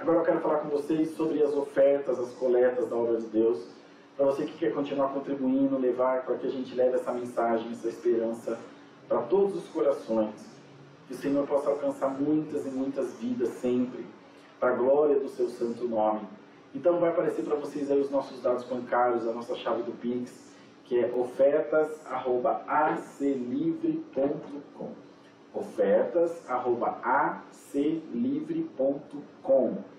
Agora eu quero falar com vocês sobre as ofertas, as coletas da obra de Deus. Para você que quer continuar contribuindo, levar, para que a gente leve essa mensagem, essa esperança para todos os corações. Que o Senhor possa alcançar muitas e muitas vidas sempre, para a glória do seu santo nome. Então vai aparecer para vocês aí os nossos dados bancários, a nossa chave do Pix, que é ofertas@aclivre.com. ofertas@aclivre.com.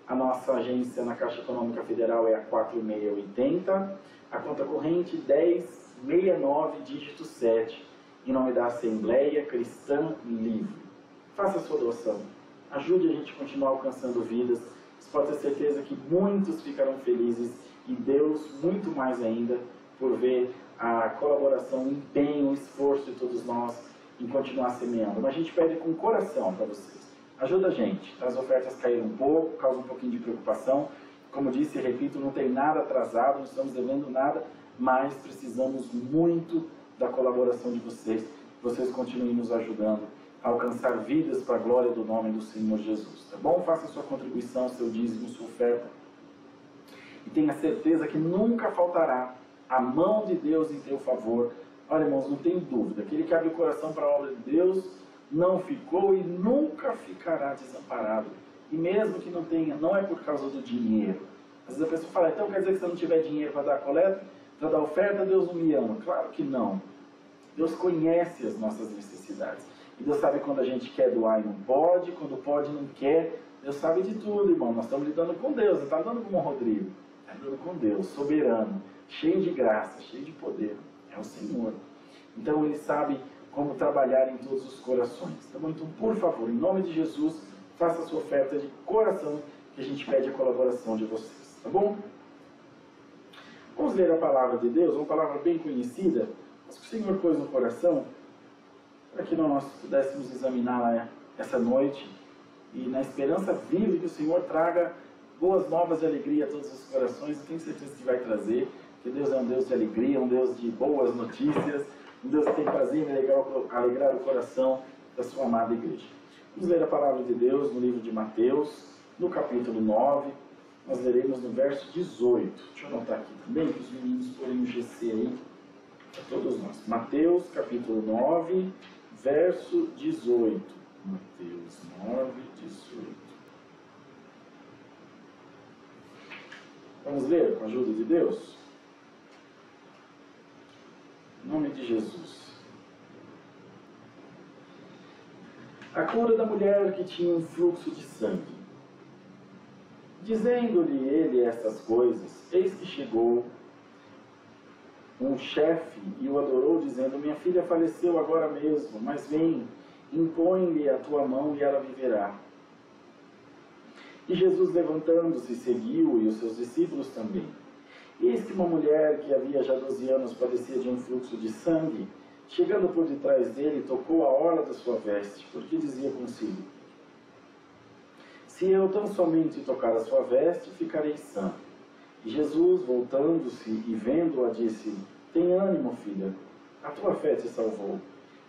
A nossa agência na Caixa Econômica Federal é a 4680, a conta corrente 1069, dígito 7, em nome da Assembleia Cristã Livre. Faça a sua doação, ajude a gente a continuar alcançando vidas. Você pode ter certeza que muitos ficarão felizes e Deus muito mais ainda por ver a colaboração, o empenho, o esforço de todos nós em continuar semeando. Mas a gente pede com coração para vocês. Ajuda a gente. As ofertas caíram um pouco, causa um pouquinho de preocupação. Como disse e repito, não tem nada atrasado, não estamos devendo nada, mas precisamos muito da colaboração de vocês. Vocês continuem nos ajudando a alcançar vidas para a glória do nome do Senhor Jesus. Tá bom? Faça a sua contribuição, seu dízimo, sua oferta. E tenha certeza que nunca faltará a mão de Deus em teu favor. Olha, irmãos, não tenho dúvida. Aquele que abre o coração para a obra de Deus não ficou e nunca ficará desamparado. E mesmo que não tenha, não é por causa do dinheiro. Às vezes a pessoa fala, então quer dizer que se eu não tiver dinheiro para dar coleta, para dar oferta, Deus não me ama. Claro que não. Deus conhece as nossas necessidades. E Deus sabe quando a gente quer doar e não pode, quando pode e não quer. Deus sabe de tudo, irmão. Nós estamos lidando com Deus, não está lidando com o Rodrigo. Está lidando com Deus, soberano, cheio de graça, cheio de poder. É o Senhor. Então Ele sabe como trabalhar em todos os corações. Tá bom? Então, por favor, em nome de Jesus, faça a sua oferta de coração, que a gente pede a colaboração de vocês. Tá bom? Vamos ler a palavra de Deus, uma palavra bem conhecida, mas que o Senhor pôs no coração, para que nós pudéssemos examiná-la essa noite, e na esperança viva que o Senhor traga boas novas de alegria a todos os corações. Eu tenho certeza que vai trazer, que Deus é um Deus de alegria, um Deus de boas notícias, um Deus que tem prazer em alegrar o coração da sua amada igreja. Vamos ler a palavra de Deus no livro de Mateus, no capítulo 9, nós leremos no verso 18. Deixa eu anotar aqui também, para os meninos porem o GC aí, para todos nós. Mateus, capítulo 9, verso 18. Mateus 9, 18. Vamos ler com a ajuda de Deus? Em nome de Jesus. A cura da mulher que tinha um fluxo de sangue. Dizendo-lhe ele estas coisas, eis que chegou um chefe e o adorou, dizendo, minha filha faleceu agora mesmo, mas vem, impõe-lhe a tua mão e ela viverá. E Jesus, levantando-se, seguiu, e os seus discípulos também. Eis que uma mulher que havia já 12 anos padecia de um fluxo de sangue, chegando por detrás dele, tocou a orla da sua veste, porque dizia consigo, se eu tão somente tocar a sua veste, ficarei sã. E Jesus, voltando-se e vendo-a, disse, tem ânimo, filha, a tua fé te salvou.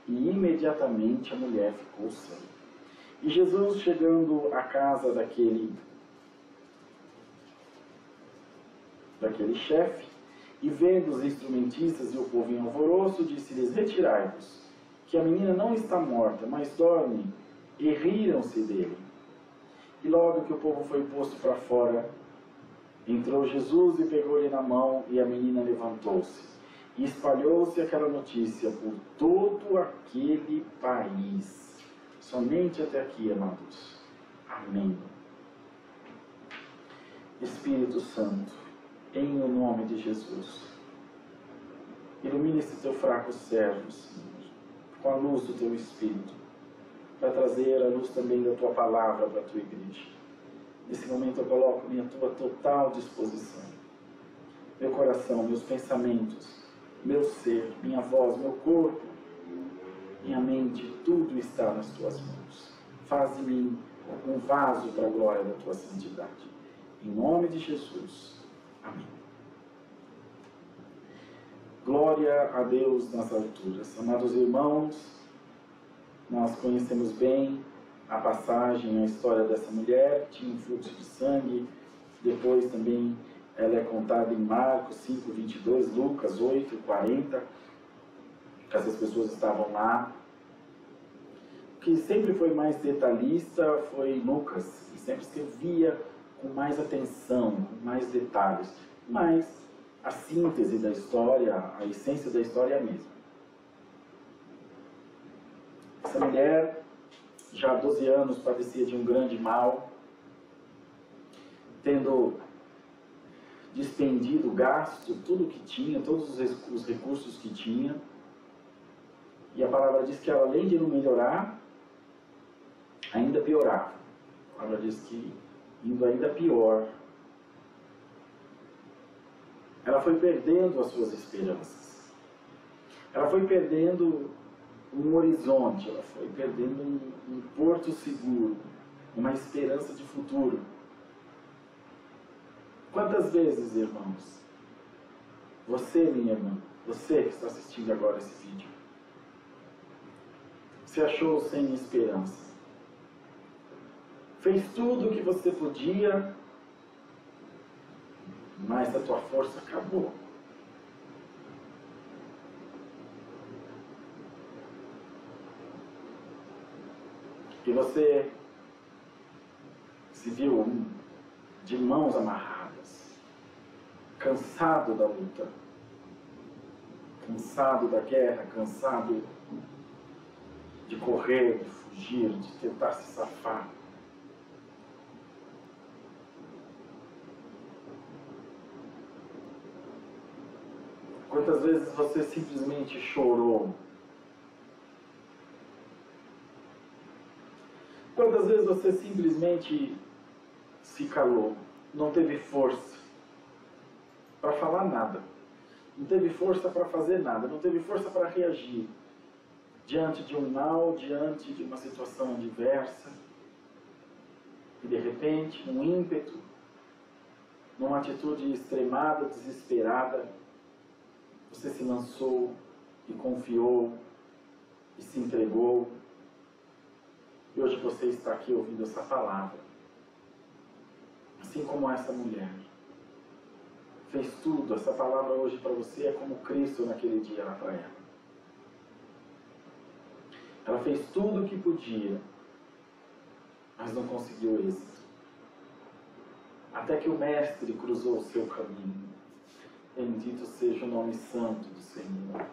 E imediatamente a mulher ficou sã. E Jesus, chegando à casa daquele chefe, e vendo os instrumentistas e o povo em alvoroço, disse-lhes, retirai-vos, que a menina não está morta, mas dorme. E riram-se dele. E logo que o povo foi posto para fora, entrou Jesus e pegou-lhe na mão, e a menina levantou-se. E espalhou-se aquela notícia por todo aquele país. Somente até aqui, amados. Amém. Espírito Santo, em o nome de Jesus, ilumine esse teu fraco servo, Senhor, com a luz do teu Espírito, para trazer a luz também da tua palavra para a tua igreja. Nesse momento eu coloco-me à tua total disposição. Meu coração, meus pensamentos, meu ser, minha voz, meu corpo, minha mente, tudo está nas tuas mãos. Faz de mim um vaso para a glória da tua santidade. Em nome de Jesus. Amém. Glória a Deus nas alturas. Amados irmãos, nós conhecemos bem a passagem, a história dessa mulher, tinha um fluxo de sangue. Depois também ela é contada em Marcos 5, 22, Lucas 8, 40, que essas pessoas estavam lá. O que sempre foi mais detalhista foi Lucas, que sempre escrevia com mais atenção, com mais detalhes. Mas a síntese da história, a essência da história é a mesma. Essa mulher, já há 12 anos, padecia de um grande mal, tendo despendido, gasto tudo que tinha, todos os recursos que tinha. E a palavra diz que ela, além de não melhorar, ainda piorava. A palavra diz que indo ainda pior. Ela foi perdendo as suas esperanças. Ela foi perdendo um horizonte, ela foi perdendo um porto seguro, uma esperança de futuro. Quantas vezes, irmãos, você, minha irmã, você que está assistindo agora esse vídeo, se achou sem esperança? Fez tudo o que você podia, mas a tua força acabou. E você se viu de mãos amarradas, cansado da luta, cansado da guerra, cansado de correr, de fugir, de tentar se safar. Quantas vezes você simplesmente chorou? Quantas vezes você simplesmente se calou? Não teve força para falar nada. Não teve força para fazer nada. Não teve força para reagir diante de um mal, diante de uma situação adversa. E de repente, num ímpeto, numa atitude extremada, desesperada, você se lançou e confiou e se entregou. E hoje você está aqui ouvindo essa palavra. Assim como essa mulher fez tudo, essa palavra hoje para você é como Cristo naquele dia lá para ela. Ela fez tudo o que podia, mas não conseguiu êxito. Até que o Mestre cruzou o seu caminho. Bendito seja o nome santo do Senhor.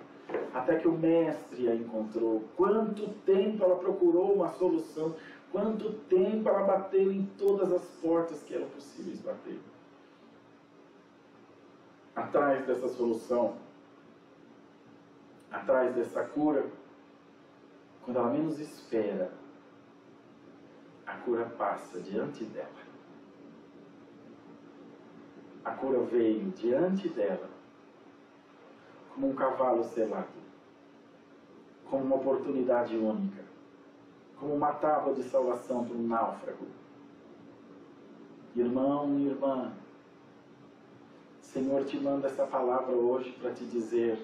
Até que o Mestre a encontrou. Quanto tempo ela procurou uma solução. Quanto tempo ela bateu em todas as portas que eram possíveis bater. Atrás dessa solução, atrás dessa cura, quando ela menos espera, a cura passa diante dela. A cura veio diante dela, como um cavalo selado, como uma oportunidade única, como uma tábua de salvação para um náufrago. Irmão e irmã, o Senhor te manda essa palavra hoje para te dizer: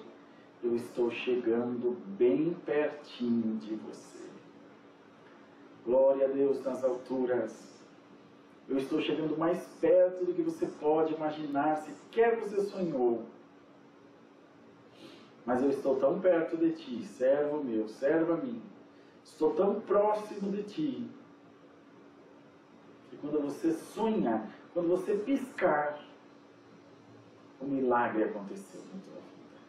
eu estou chegando bem pertinho de você. Glória a Deus nas alturas. Eu estou chegando mais perto do que você pode imaginar, sequer você sonhou. Mas eu estou tão perto de ti, servo meu, serva minha. Estou tão próximo de ti, que quando você sonhar, quando você piscar, o milagre aconteceu na tua vida.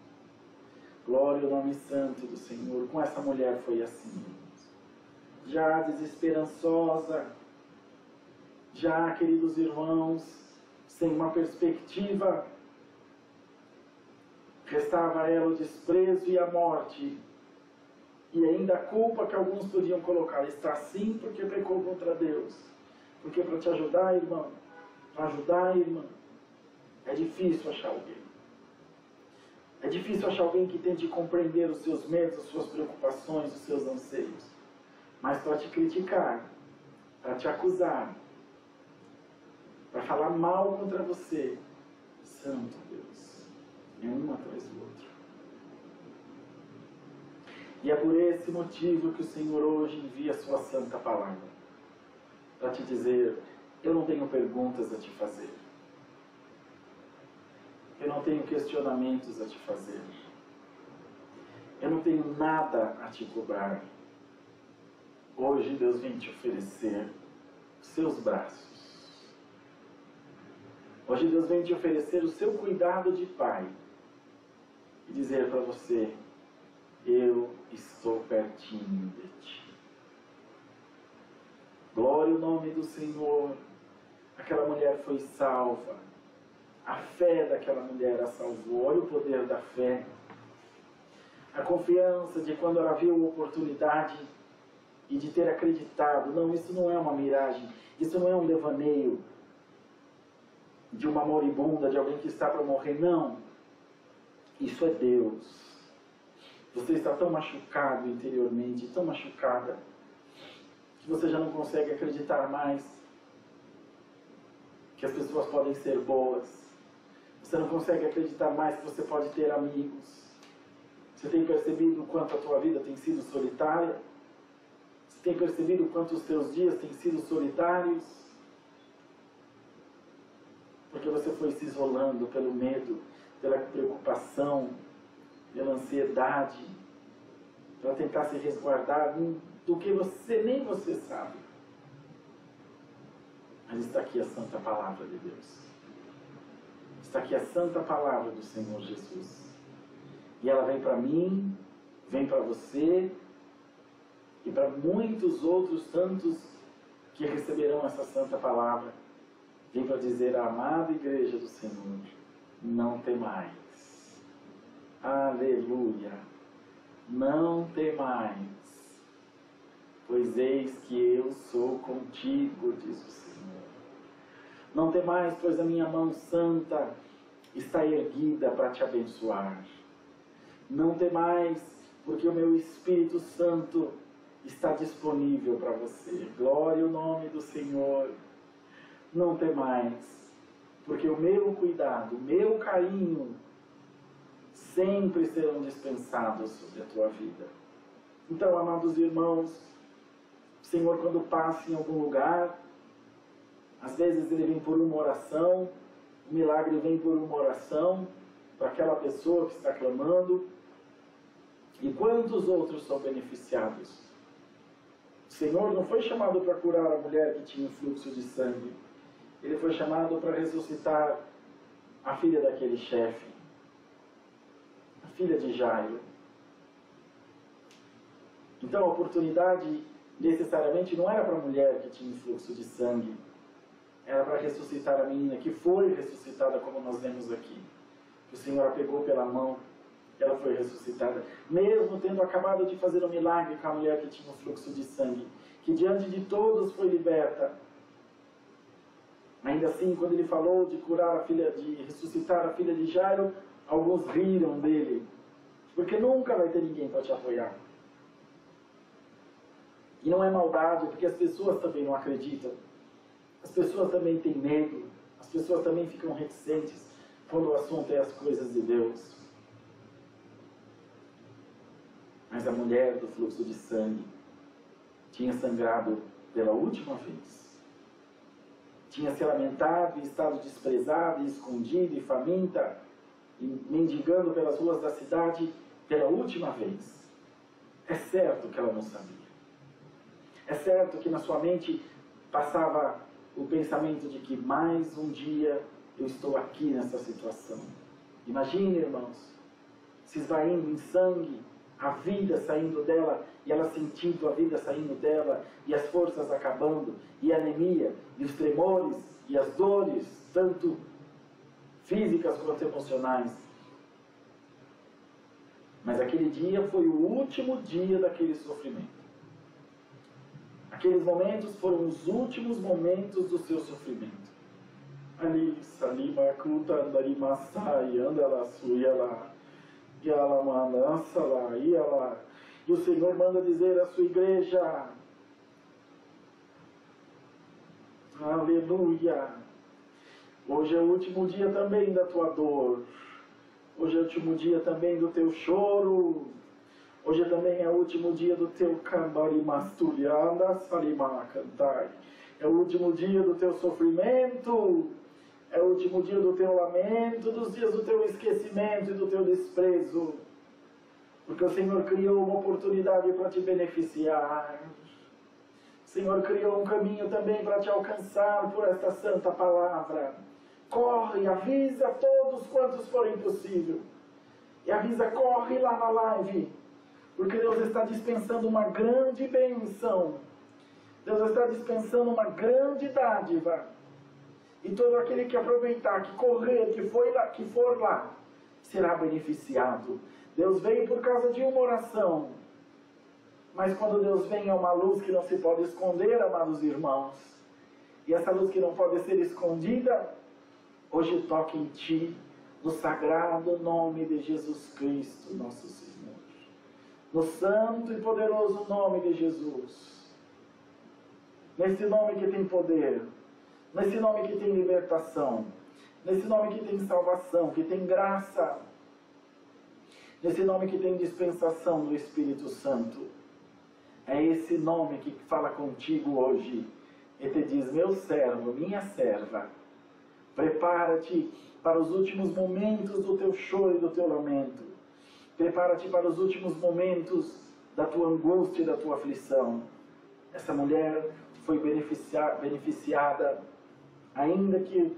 Glória ao nome santo do Senhor. Com essa mulher foi assim. Já desesperançosa, já, queridos irmãos, sem uma perspectiva, restava a ela o desprezo e a morte, e ainda a culpa que alguns podiam colocar. Está assim porque pecou contra Deus. Porque para te ajudar, irmão, para ajudar, irmã, é difícil achar alguém. É difícil achar alguém que tente compreender os seus medos, as suas preocupações, os seus anseios. Mas para te criticar, para te acusar, para falar mal contra você, santo Deus, é um atrás do outro. E é por esse motivo que o Senhor hoje envia a sua santa palavra. para te dizer: eu não tenho perguntas a te fazer. Eu não tenho questionamentos a te fazer. Eu não tenho nada a te cobrar. Hoje Deus vem te oferecer seus braços. Hoje Deus vem te oferecer o seu cuidado de pai. E dizer para você: eu estou pertinho de ti. Glória ao nome do Senhor. Aquela mulher foi salva. A fé daquela mulher a salvou. Olha o poder da fé. A confiança de quando ela viu a oportunidade e de ter acreditado. Não, isso não é uma miragem. Isso não é um devaneio de uma moribunda, de alguém que está para morrer. Não. Isso é Deus. Você está tão machucado interiormente, tão machucada, que você já não consegue acreditar mais que as pessoas podem ser boas. Você não consegue acreditar mais que você pode ter amigos. Você tem percebido o quanto a tua vida tem sido solitária? Você tem percebido o quanto os teus dias têm sido solitários? Porque você foi se isolando pelo medo, pela preocupação, pela ansiedade, para tentar se resguardar do que nem você sabe. Mas está aqui a santa palavra de Deus. Está aqui a santa palavra do Senhor Jesus. E ela vem para mim, vem para você e para muitos outros tantos que receberão essa santa palavra. Vem para dizer à amada igreja do Senhor: não temais. Aleluia. Não temais, pois eis que eu sou contigo, diz o Senhor. Não temais, pois a minha mão santa está erguida para te abençoar. Não temais, porque o meu Espírito Santo está disponível para você. Glória ao nome do Senhor. Não temais, porque o meu cuidado, o meu carinho sempre serão dispensados sobre a tua vida. Então, amados irmãos, o Senhor, quando passa em algum lugar, às vezes Ele vem por uma oração, o milagre vem por uma oração para aquela pessoa que está clamando. E quantos outros são beneficiados? O Senhor não foi chamado para curar a mulher que tinha um fluxo de sangue. Ele foi chamado para ressuscitar a filha daquele chefe, a filha de Jairo. Então a oportunidade necessariamente não era para a mulher que tinha um fluxo de sangue, era para ressuscitar a menina que foi ressuscitada, como nós lemos aqui. O Senhor a pegou pela mão, ela foi ressuscitada, mesmo tendo acabado de fazer um milagre com a mulher que tinha um fluxo de sangue, que diante de todos foi liberta. Ainda assim, quando ele falou de de ressuscitar a filha de Jairo, alguns riram dele, porque nunca vai ter ninguém para te apoiar. E não é maldade, porque as pessoas também não acreditam. As pessoas também têm medo. As pessoas também ficam reticentes quando o assunto é as coisas de Deus. Mas a mulher do fluxo de sangue tinha sangrado pela última vez. Tinha se lamentado e estado desprezada e escondida e faminta e mendigando pelas ruas da cidade pela última vez. É certo que ela não sabia. É certo que na sua mente passava o pensamento de que mais um dia eu estou aqui nessa situação. Imagine, irmãos, se esvaindo em sangue, a vida saindo dela, e ela sentindo a vida saindo dela, e as forças acabando, e a anemia, e os tremores, e as dores, tanto físicas quanto emocionais. Mas aquele dia foi o último dia daquele sofrimento. Aqueles momentos foram os últimos momentos do seu sofrimento. Ali, salima, kuta, andarima, sai, anda lá, suia lá, e ela manança lá, e ela. E o Senhor manda dizer à sua igreja: aleluia! Hoje é o último dia também da tua dor. Hoje é o último dia também do teu choro. Hoje também é o último dia do teu cambari masturianda salima cantai. É o último dia do teu sofrimento, é o último dia do teu lamento, dos dias do teu esquecimento e do teu desprezo. Porque o Senhor criou uma oportunidade para te beneficiar. O Senhor criou um caminho também para te alcançar por esta santa palavra. Corre, avisa todos quantos forem possível. E avisa, corre lá na live. Porque Deus está dispensando uma grande bênção. Deus está dispensando uma grande dádiva. E todo aquele que aproveitar, que correr, que for lá, será beneficiado. Deus veio por causa de uma oração. Mas quando Deus vem é uma luz que não se pode esconder, amados irmãos. E essa luz que não pode ser escondida, hoje toca em ti, no sagrado nome de Jesus Cristo, nosso Senhor. No santo e poderoso nome de Jesus. Nesse nome que tem poder, nesse nome que tem libertação, nesse nome que tem salvação, que tem graça, nesse nome que tem dispensação do Espírito Santo. É esse nome que fala contigo hoje e te diz, meu servo, minha serva, prepara-te para os últimos momentos do teu choro e do teu lamento. Prepara-te para os últimos momentos da tua angústia e da tua aflição. Essa mulher foi beneficiada, ainda que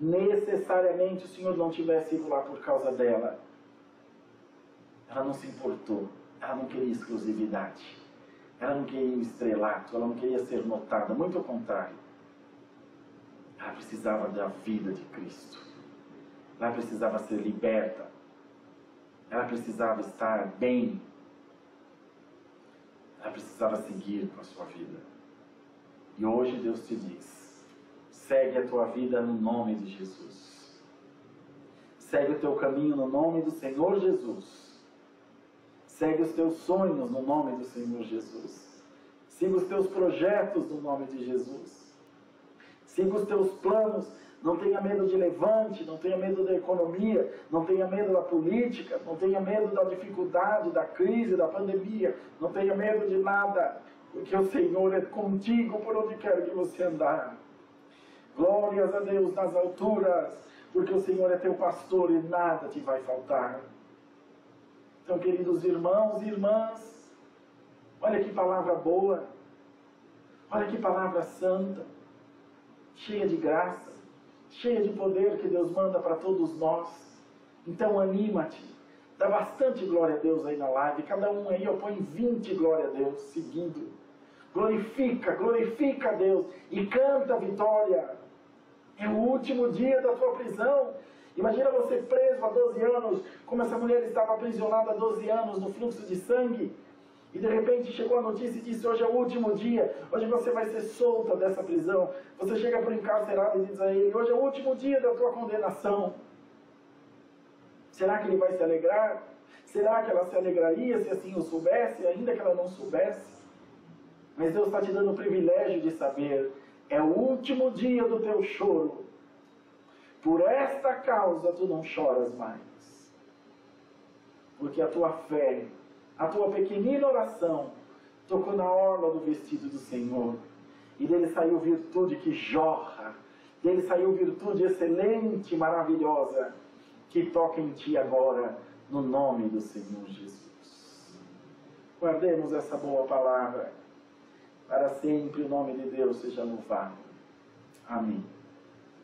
necessariamente o Senhor não tivesse ido lá por causa dela. Ela não se importou, ela não queria exclusividade. Ela não queria o estrelato, ela não queria ser notada, muito ao contrário. Ela precisava da vida de Cristo. Ela precisava ser liberta. Ela precisava estar bem. Ela precisava seguir com a sua vida. E hoje Deus te diz, segue a tua vida no nome de Jesus. Segue o teu caminho no nome do Senhor Jesus. Segue os teus sonhos no nome do Senhor Jesus. Siga os teus projetos no nome de Jesus. Siga os teus planos. Não tenha medo de levante, não tenha medo da economia, não tenha medo da política, não tenha medo da dificuldade, da crise, da pandemia. Não tenha medo de nada, porque o Senhor é contigo por onde quer que você andar. Glórias a Deus nas alturas, porque o Senhor é teu pastor e nada te vai faltar. Então, queridos irmãos e irmãs, olha que palavra boa, olha que palavra santa, cheia de graça, cheia de poder que Deus manda para todos nós. Então, anima-te, dá bastante glória a Deus aí na live, cada um aí põe 20 glória a Deus seguido. Glorifica a Deus e canta a vitória. É o último dia da tua prisão. Imagina você preso há 12 anos, como essa mulher estava aprisionada há 12 anos no fluxo de sangue, e de repente chegou a notícia e disse, hoje é o último dia, hoje você vai ser solta dessa prisão. Você chega para o encarcerado e diz a ele, hoje é o último dia da tua condenação. Será que ele vai se alegrar? Será que ela se alegraria se assim o soubesse, ainda que ela não soubesse? Mas Deus está te dando o privilégio de saber, é o último dia do teu choro. Por esta causa tu não choras mais. Porque a tua fé, a tua pequenina oração, tocou na orla do vestido do Senhor. E dele saiu virtude que jorra. Dele saiu virtude excelente, maravilhosa, que toca em ti agora, no nome do Senhor Jesus. Guardemos essa boa palavra. Para sempre o nome de Deus seja louvado. Amém.